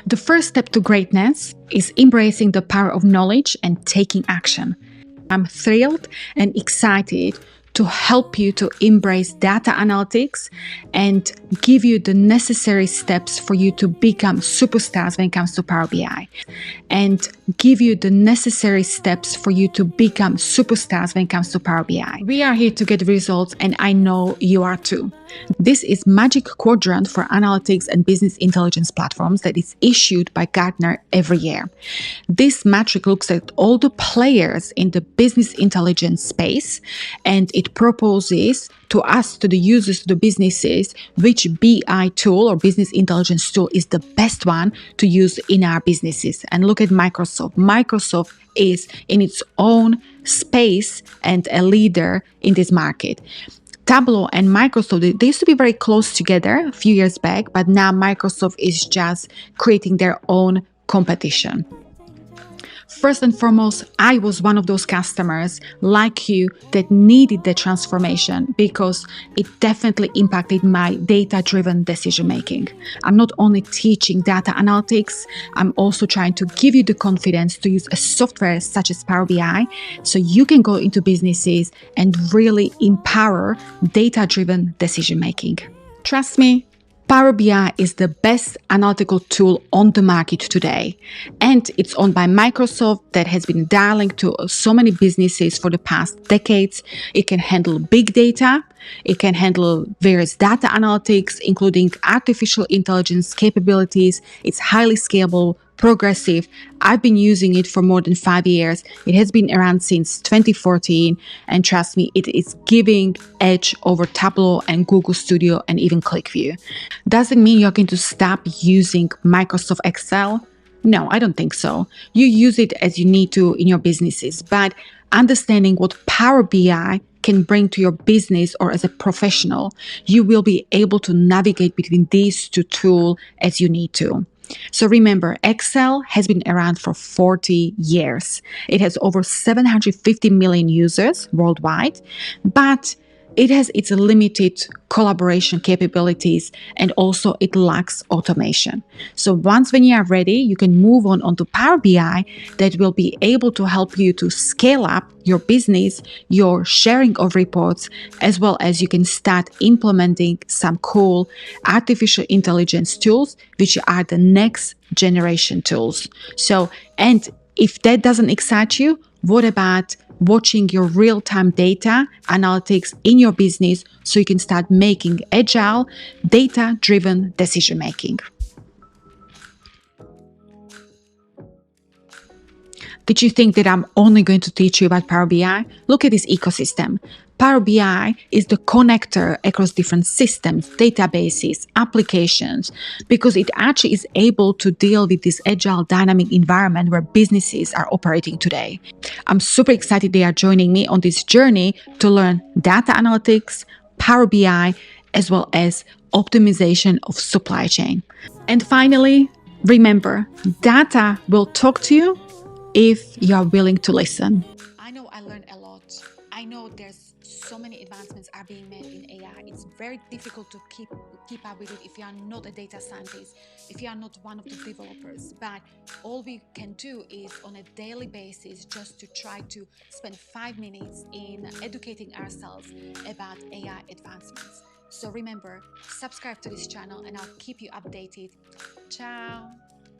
The first step to greatness is embracing the power of knowledge and taking action. I'm thrilled and excited to help you to embrace data analytics and give you the necessary steps for you to become superstars when it comes to Power BI. And give you the necessary steps for you to become superstars when it comes to Power BI. We are here to get results, and I know you are too. This is Magic Quadrant for Analytics and Business Intelligence Platforms that is issued by Gartner every year. This metric looks at all the players in the business intelligence space, and it proposes to us, to the users, to the businesses, which BI tool or business intelligence tool is the best one to use in our businesses. And look at Microsoft. Microsoft is in its own space and a leader in this market. Tableau and Microsoft, they used to be very close together a few years back, but now Microsoft is just creating their own competition. First and foremost, I was one of those customers like you that needed the transformation because it definitely impacted my data-driven decision-making. I'm not only teaching data analytics, I'm also trying to give you the confidence to use a software such as Power BI so you can go into businesses and really empower data-driven decision-making. Trust me, Power BI is the best analytical tool on the market today, and it's owned by Microsoft that has been dialing to so many businesses for the past decades. It can handle big data, it can handle various data analytics, including artificial intelligence capabilities. It's highly scalable, progressive. I've been using it for more than 5 years. It has been around since 2014, and trust me, it is giving edge over Tableau and Google Studio and even ClickView. Doesn't mean you're going to stop using Microsoft Excel. No, I don't think so. You use it as you need to in your businesses, but understanding what Power BI can bring to your business or as a professional, you will be able to navigate between these two tools as you need to. So remember, Excel has been around for 40 years. It has over 750 million users worldwide, but it has its limited collaboration capabilities, and also it lacks automation. So once when you are ready, you can move on onto Power BI that will be able to help you to scale up your business, your sharing of reports, as well as you can start implementing some cool artificial intelligence tools, which are the next generation tools. So, and if that doesn't excite you, what about watching your real-time data analytics in your business so you can start making agile, data-driven decision-making? Did you think that I'm only going to teach you about Power BI? Look at this ecosystem. Power BI is the connector across different systems, databases, applications, because it actually is able to deal with this agile, dynamic environment where businesses are operating today. I'm super excited they are joining me on this journey to learn data analytics, Power BI, as well as optimization of supply chain. And finally, remember, data will talk to you if you are willing to listen. I know I learned a lot. I know there's so many advancements are being made in AI. It's very difficult to keep up with it if you are not a data scientist, if you are not one of the developers. But all we can do is on a daily basis just to try to spend 5 minutes in educating ourselves about AI advancements. So remember, subscribe to this channel and I'll keep you updated. Ciao!